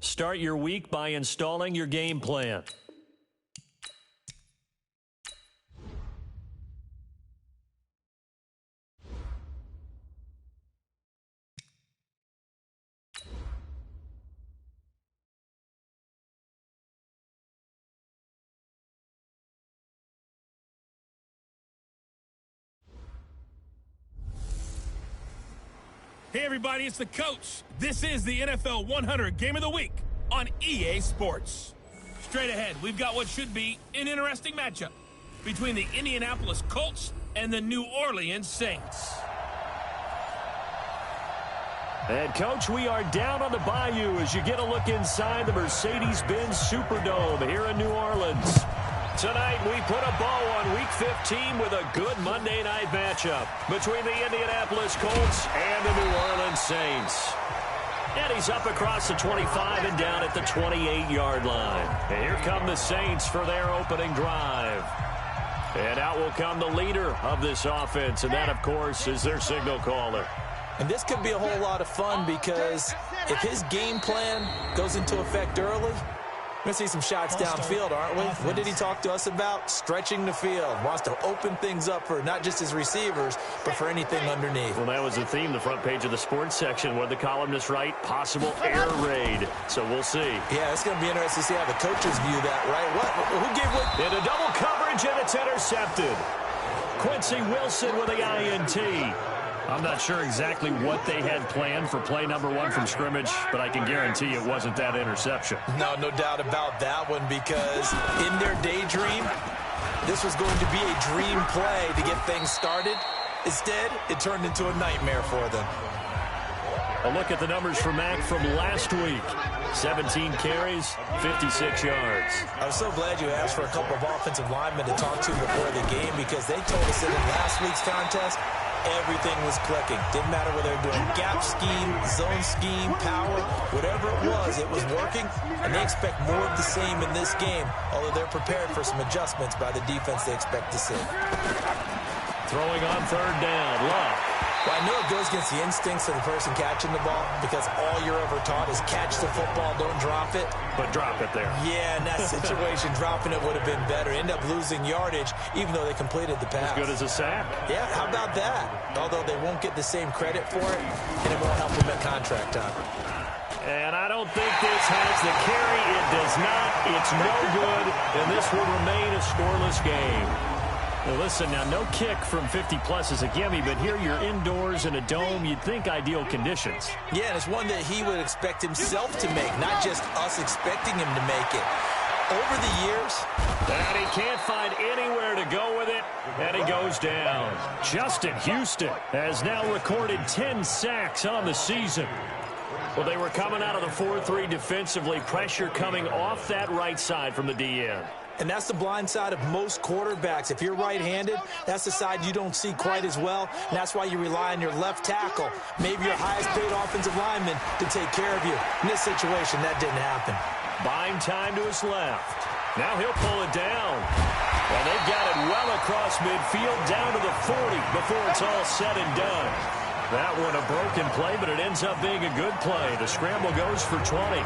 Start your week by installing your game plan. Hey everybody, it's the coach. This is the NFL 100 Game of the Week on EA Sports. Straight ahead, we've got what should be an interesting matchup between the Indianapolis Colts and the New Orleans Saints. And, Coach, we are down on the bayou as you get a look inside the Mercedes-Benz Superdome here in New Orleans. Tonight, we put a bow on Week 15 with a good Monday night matchup between the Indianapolis Colts and the New Orleans Saints. And he's up across the 25 and down at the 28-yard line. And here come the Saints for their opening drive. And out will come the leader of this offense, and that, of course, is their signal caller. And this could be a whole lot of fun because if his game plan goes into effect early, we're going to see some shots downfield, aren't we? What did he talk to us about? Stretching the field. Wants to open things up for not just his receivers, but for anything underneath. Well, that was the theme, the front page of the sports section. What did the columnist write? Possible air raid. So we'll see. Yeah, it's going to be interesting to see how the coaches view that, right? Who gave what? Into double coverage, and it's intercepted. Quincy Wilson with the INT. I'm not sure exactly what they had planned for play number one from scrimmage, but I can guarantee it wasn't that interception. No doubt about that one, because in their daydream, this was going to be a dream play to get things started. Instead, it turned into a nightmare for them. A look at the numbers for Mack from last week. 17 carries, 56 yards. I was so glad you asked for a couple of offensive linemen to talk to before the game, because they told us that in last week's contest, everything was clicking. Didn't matter whether they were doing gap scheme, zone scheme, power, whatever it was working, and they expect more of the same in this game, although they're prepared for some adjustments by the defense they expect to see. Throwing on third down, Love. Well, I know it goes against the instincts of the person catching the ball, because all you're ever taught is catch the football, don't drop it. But drop it there. Yeah, in that situation, dropping it would have been better. End up losing yardage, even though they completed the pass. As good as a sack. Yeah, how about that? Although they won't get the same credit for it, and it won't help them at contract time. And I don't think this has the carry. It does not. It's no good, and this will remain a scoreless game. Well, listen, now, no kick from 50-plus is a gimme, but here you're indoors in a dome. You'd think ideal conditions. Yeah, and it's one that he would expect himself to make, not just us expecting him to make it. Over the years, and he can't find anywhere to go with it, and he goes down. Justin Houston has now recorded 10 sacks on the season. Well, they were coming out of the 4-3 defensively, pressure coming off that right side from the DN. And that's the blind side of most quarterbacks. If you're right-handed, that's the side you don't see quite as well. And that's why you rely on your left tackle, maybe your highest-paid offensive lineman, to take care of you. In this situation, that didn't happen. Buying time to his left. Now he'll pull it down. And they've got it well across midfield, down to the 40 before it's all said and done. That one a broken play, but it ends up being a good play. The scramble goes for 20.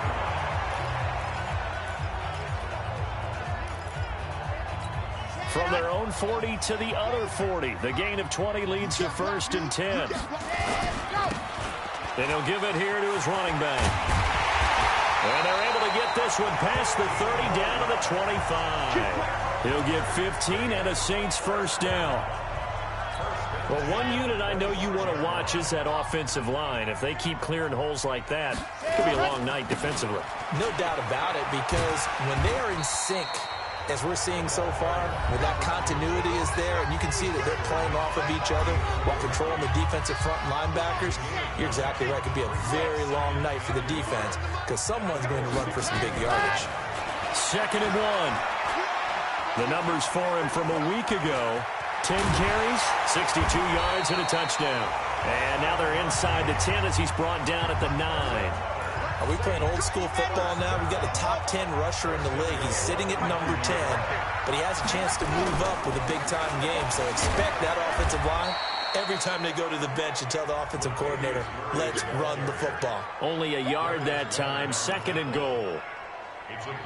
From their own 40 to the other 40. The gain of 20 leads to 1st and 10. Then he'll give it here to his running back. And they're able to get this one past the 30 down to the 25. He'll get 15 and a Saints first down. Well, one unit I know you want to watch is that offensive line. If they keep clearing holes like that, it could be a long night defensively. No doubt about it, because when they are in sync, as we're seeing so far, where that continuity is there, and you can see that they're playing off of each other while controlling the defensive front linebackers, you're exactly right. It could be a very long night for the defense, because someone's going to run for some big yardage. 2nd and 1. The numbers for him from a week ago: 10 carries, 62 yards, and a touchdown. And now they're inside the 10 as he's brought down at the 9. Are we playing old school football now? We've got a top 10 rusher in the league. He's sitting at number 10, but he has a chance to move up with a big-time game. So expect that offensive line every time they go to the bench and tell the offensive coordinator, let's run the football. Only a yard that time, 2nd and goal.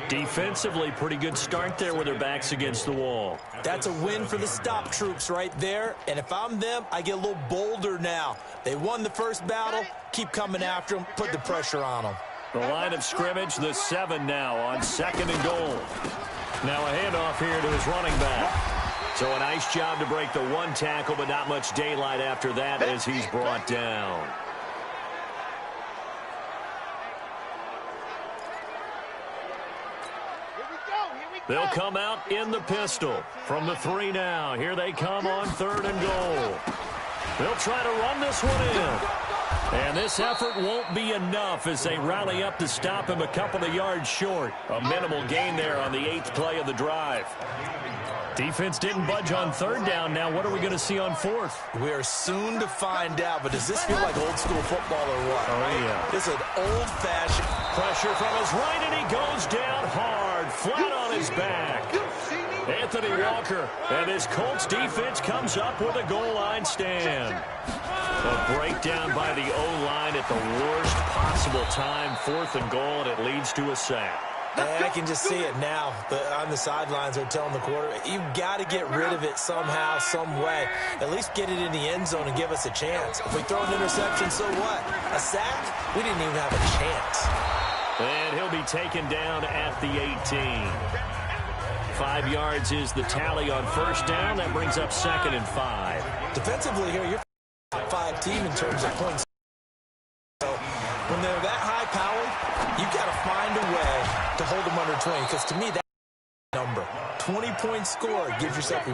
Defensively, pretty good start there with their backs against the wall. That's a win for the stop troops right there. And if I'm them, I get a little bolder now. They won the first battle. Keep coming after them. Put the pressure on them. The line of scrimmage, the 7 now on 2nd and goal. Now a handoff here to his running back. So a nice job to break the 1 tackle, but not much daylight after that as he's brought down. They'll come out in the pistol from the 3 now. Here they come on 3rd and goal. They'll try to run this one in. And this effort won't be enough as they rally up to stop him a couple of yards short. A minimal gain there on the 8th play of the drive. Defense didn't budge on 3rd down. Now what are we going to see on 4th? We are soon to find out, but does this feel like old school football or what? Oh, yeah. This is an old-fashioned pressure from his right, and he goes down hard, flat on his back. Anthony Walker and his Colts defense comes up with a goal line stand. A breakdown by the O-line at the worst possible time, 4th and goal, and it leads to a sack. I can just see it now. On the sidelines, they're telling the quarterback, you've got to get rid of it somehow, some way. At least get it in the end zone and give us a chance. If we throw an interception, so what? A sack? We didn't even have a chance. And he'll be taken down at the 18. 5 yards is the tally on 1st down. That brings up 2nd and 5. Defensively here, you're a 5 team in terms of points. So when they're that high-powered, you got to find a way to hold them under 20. Because to me, that number, 20-point score, you give yourself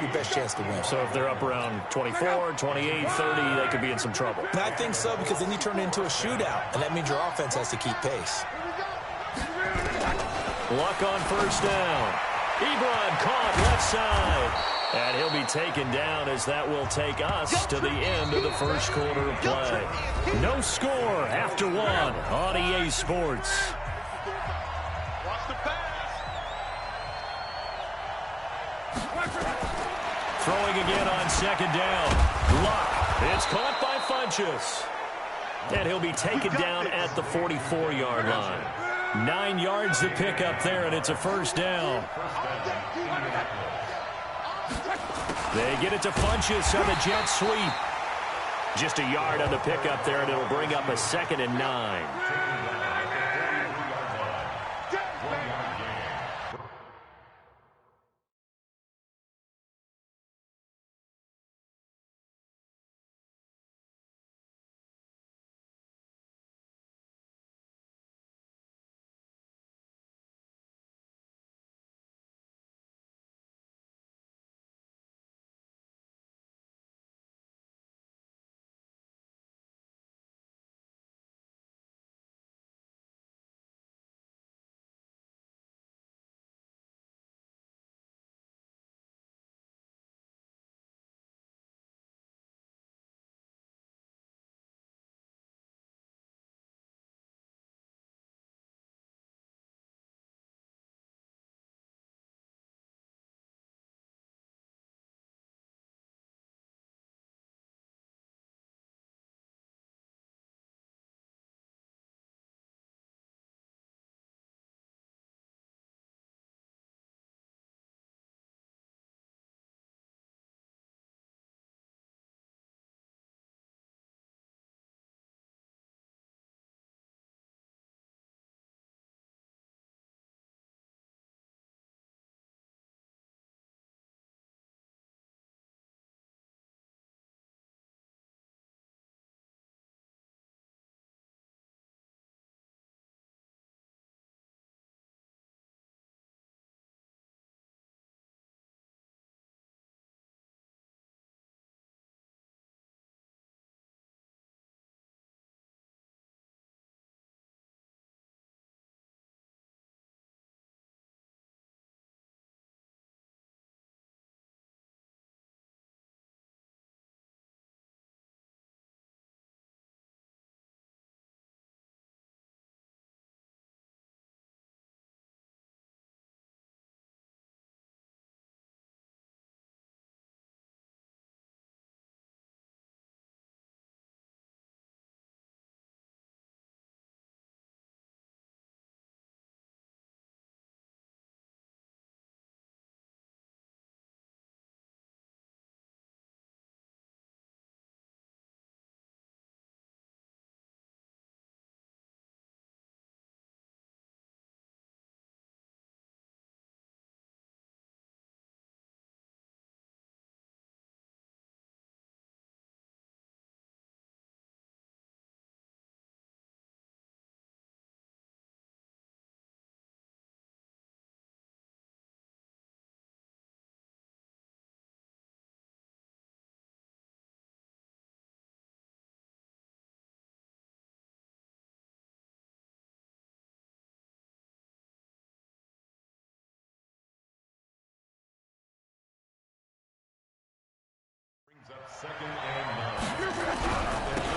your best chance to win. So if they're up around 24, 28, 30, they could be in some trouble. And I think so, because then you turn it into a shootout, and that means your offense has to keep pace. Luck on 1st down. Ebron caught left side. And he'll be taken down as that will take us to the end of the 1st quarter of play. No score after 1 on EA Sports. Throwing again on 2nd down. Luck. It's caught by Funchess. And he'll be taken down at the 44-yard line. 9 yards to pick up there, and it's a 1st down. They get it to Funchess on the jet sweep. Just a yard on the pickup there, and it'll bring up a 2nd and 9.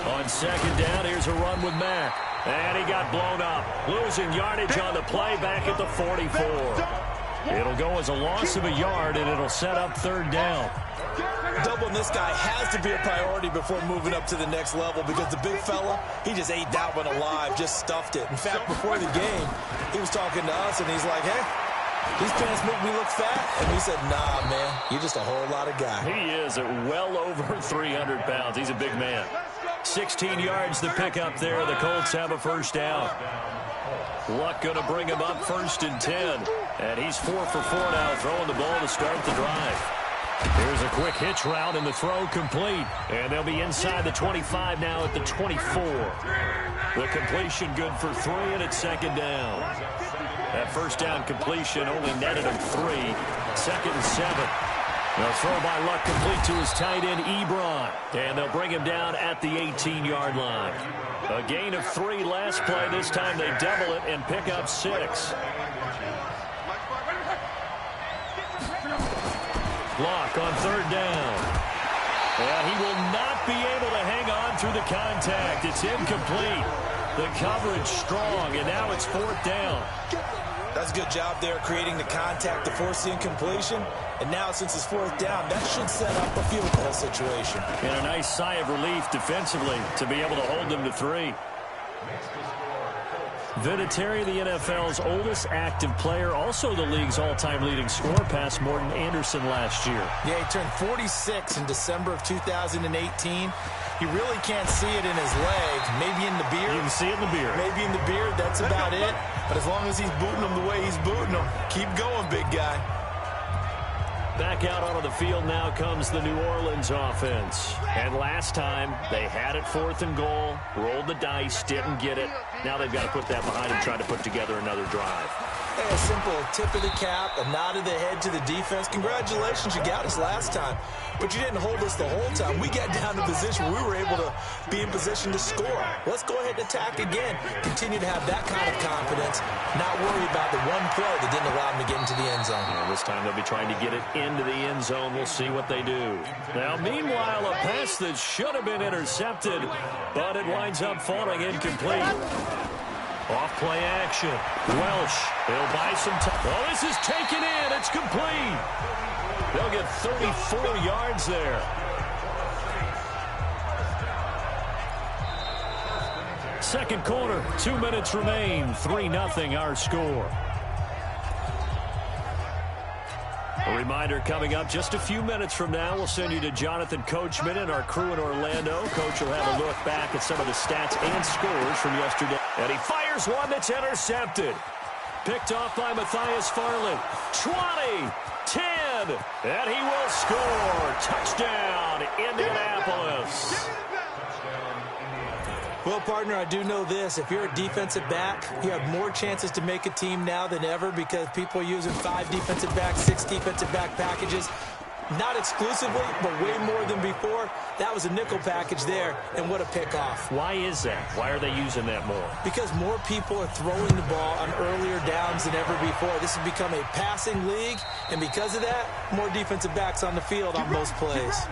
On second down, here's a run with Mack. And he got blown up. Losing yardage on the play back at the 44. It'll go as a loss of a yard, and it'll set up third down. Doubling this guy has to be a priority before moving up to the next level because the big fella, he just ate that one alive, just stuffed it. In fact, before the game, he was talking to us, and he's like, hey, these pants make me look fat. And we said, nah, man, you're just a whole lot of guy. He is at well over 300 pounds. He's a big man. 16 yards to pick up there. The Colts have a first down. Luck going to bring him up first and 10. And he's 4 for 4 now, throwing the ball to start the drive. Here's a quick hitch route, and the throw complete. And they'll be inside the 25 now at the 24. The completion good for 3, and it's second down. That first down completion only netted him 3. Second and 7. They'll throw by Luck complete to his tight end, Ebron. And they'll bring him down at the 18-yard line. A gain of 3 last play. This time they double it and pick up 6. Luck on third down. Yeah, he will not be able to hang on through the contact. It's incomplete. The coverage strong, and now it's fourth down. That's a good job there creating the contact to force the incompletion. And now since it's fourth down, that should set up a field goal situation. And a nice sigh of relief defensively to be able to hold them to 3. Vinatieri, the NFL's oldest active player, also the league's all-time leading scorer, past Morton Anderson last year. Yeah, he turned 46 in December of 2018. You really can't see it in his leg. Maybe in the beard. You can see it in the beard. Maybe in the beard. That's about it. But as long as he's booting them the way he's booting them, keep going, big guy. Back out onto the field now comes the New Orleans offense. And last time, they had it 4th and goal, rolled the dice, didn't get it. Now they've got to put that behind and try to put together another drive. Hey, a simple tip of the cap, a nod of the head to the defense. Congratulations, you got us last time. But you didn't hold us the whole time. We got down to a position where we were able to be in position to score. Let's go ahead and attack again. Continue to have that kind of confidence, not worry about the one play that didn't allow them to get into the end zone. Yeah, this time they'll be trying to get it into the end zone. We'll see what they do. Now, meanwhile, a pass that should have been intercepted, but it winds up falling incomplete. Off play action. Welsh, he'll buy some time. Oh, this is taken in. It's complete. They'll get 34 yards there. Second quarter, 2 minutes remain. 3-0 our score. A reminder coming up just a few minutes from now. We'll send you to Jonathan Coachman and our crew in Orlando. Coach will have a look back at some of the stats and scores from yesterday. And he fires one that's intercepted. Picked off by Matthias Farley. 20, 10, and he will score. Touchdown, Indianapolis. Well, partner, I do know this. If you're a defensive back, you have more chances to make a team now than ever because people are using 5 defensive backs, 6 defensive back packages. Not exclusively, but way more than before. That was a nickel package there, and what a pickoff. Why is that? Why are they using that more? Because more people are throwing the ball on earlier downs than ever before. This has become a passing league, and because of that, more defensive backs on the field on most plays.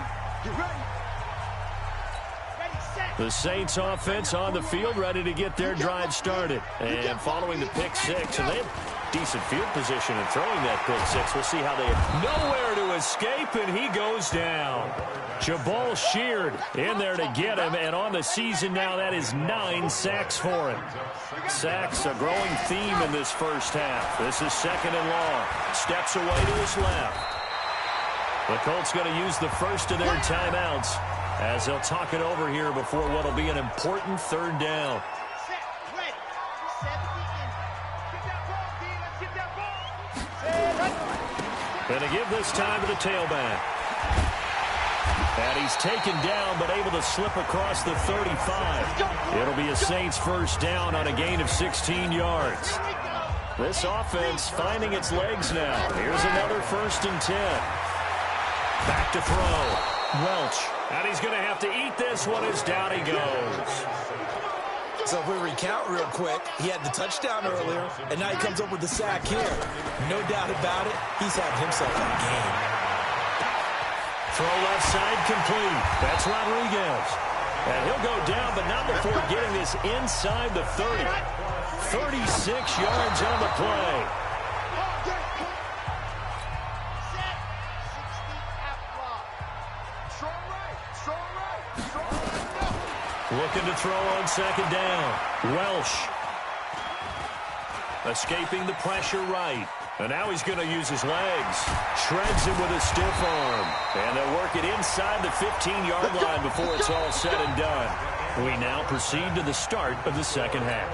The Saints offense on the field, ready to get their drive started. And following the pick 6, and they have decent field position in throwing that pick 6. We'll see how they have nowhere to escape, and he goes down. Jabal Sheard in there to get him, and on the season now, that is 9 sacks for him. Sacks, a growing theme in this first half. This is second and long. Steps away to his left. The Colts going to use the first of their timeouts as they'll talk it over here before what will be an important third down. Going to give this time to the tailback. And he's taken down but able to slip across the 35. It'll be a Saints first down on a gain of 16 yards. This offense finding its legs now. Here's another 1st and 10. Back to throw. Welch. And he's going to have to eat this one as down he goes. So if we recount real quick, he had the touchdown earlier, and now he comes up with the sack here. No doubt about it, he's having himself a game. Throw left side complete. That's Rodriguez. And he'll go down, but not before getting this inside the 30. 36 yards on the play. Looking to throw on second down. Welsh. Escaping the pressure right. And now he's going to use his legs. Shreds him with a stiff arm. And they'll work it inside the 15-yard line before it's all said and done. We now proceed to the start of the second half.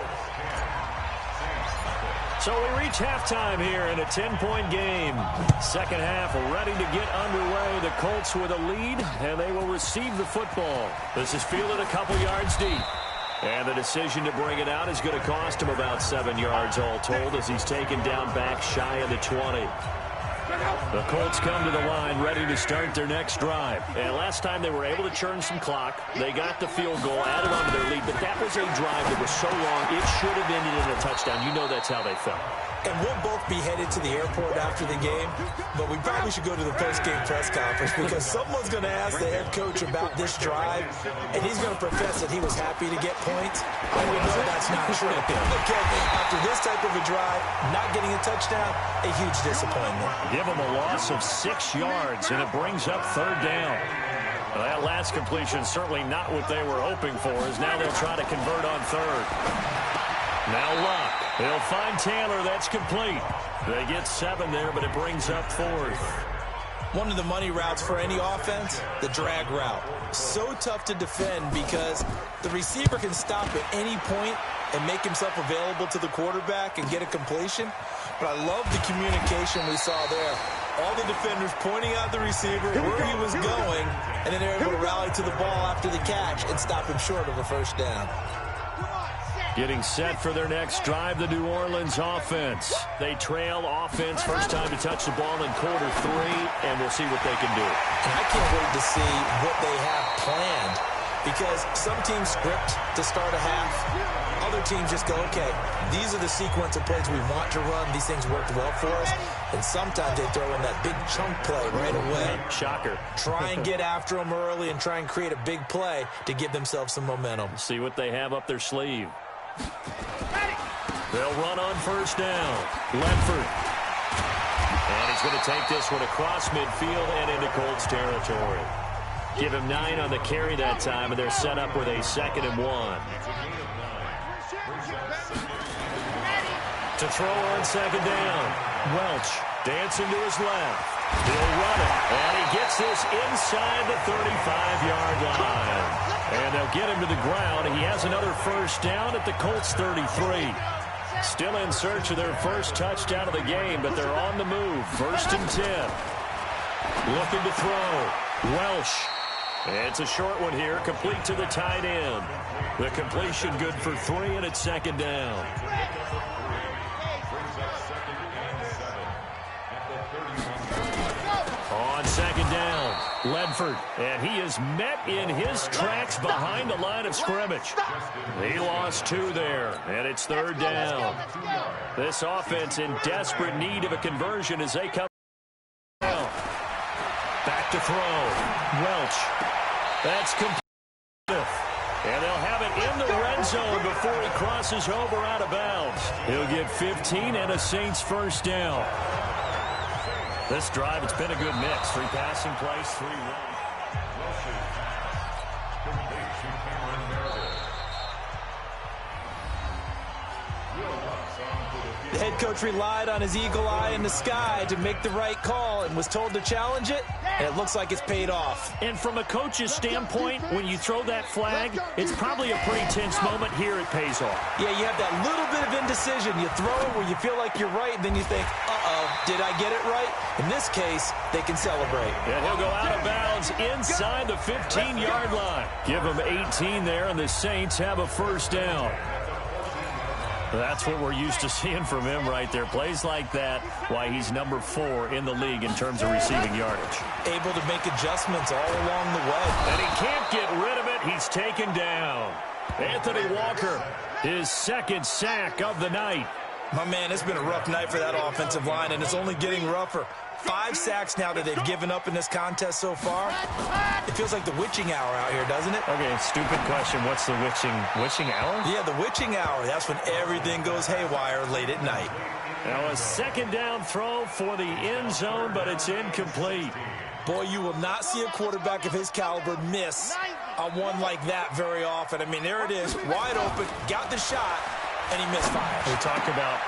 So we reach halftime here in a 10-point game. Second half ready to get underway. The Colts with a lead, and they will receive the football. This is fielded a couple yards deep. And the decision to bring it out is going to cost him about 7 yards all told as he's taken down back shy of the 20. The Colts come to the line ready to start their next drive. And last time they were able to churn some clock. They got the field goal, added on to their lead, but that was a drive that was so long it should have ended in a touchdown. You know that's how they felt. And we'll both be headed to the airport after the game, but we probably should go to the post-game press conference because someone's going to ask the head coach about this drive, and he's going to profess that he was happy to get points. And we know that's not true. Okay, after this type of a drive, not getting a touchdown, a huge disappointment. Give them a loss of 6 yards, and it brings up third down. Well, that last completion certainly not what they were hoping for, as now they'll try to convert on third. Now Luck. They'll find Taylor. That's complete. They get 7 there, but it brings up fourth. One of the money routes for any offense, the drag route. So tough to defend because the receiver can stop at any point and make himself available to the quarterback and get a completion. But I love the communication we saw there. All the defenders pointing out the receiver, where he was going, and then they're able to rally to the ball after the catch and stop him short of a first down. Getting set for their next drive, the New Orleans offense. They trail offense, first time to touch the ball in quarter 3, and we'll see what they can do. And I can't wait to see what they have planned because some teams script to start a half. Other teams just go, okay, these are the sequence of plays we want to run. These things worked well for us. And sometimes they throw in that big chunk play right away. Shocker. Try and get after them early and try and create a big play to give themselves some momentum. See what they have up their sleeve. They'll run on first down. Ledford. And he's going to take this one across midfield and into Colts territory. Give him 9 on the carry that time, and they're set up with a 2nd and 1. To throw on second down. Welch dancing to his left. He'll run it, and he gets this inside the 35-yard line. And they'll get him to the ground. He has another first down at the Colts 33. Still in search of their first touchdown of the game, but they're on the move. 1st and 10. Looking to throw. Welsh. It's a short one here, complete to the tight end. The completion good for 3, and it's 2nd down. On 2nd down, Ledford, and he is met in his tracks behind the line of scrimmage. He lost 2 there, and it's 3rd down. This offense in desperate need of a conversion as they come down. Back to throw. Welch. That's complete. And they'll have it in the red zone before he crosses over out of bounds. He'll get 15 and a Saints first down. This drive, it's been a good mix. 3 passing plays, 3 runs. The head coach relied on his eagle eye in the sky to make the right call and was told to challenge it, and it looks like it's paid off. And from a coach's standpoint, when you throw that flag, it's probably a pretty tense moment. Here it pays off. Yeah, you have that little bit of indecision. You throw it where you feel like you're right, and then you think, uh-oh, did I get it right? In this case, they can celebrate. And he'll go out of bounds inside the 15-yard line. Give him 18 there, and the Saints have a first down. That's what we're used to seeing from him right there. Plays like that, why he's number 4 in the league in terms of receiving yardage. Able to make adjustments all along the way. And he can't get rid of it. He's taken down. Anthony Walker, his 2nd sack of the night. My man, it's been a rough night for that offensive line, and it's only getting rougher. 5 sacks now that they've given up in this contest so far. It feels like the witching hour out here, doesn't it? Okay, stupid question. What's the witching hour? Yeah, the witching hour. That's when everything goes haywire late at night. Now a second down throw for the end zone, but it's incomplete. Boy, you will not see a quarterback of his caliber miss on one like that very often. I mean, there it is, wide open, got the shot, and he misfires. We talked about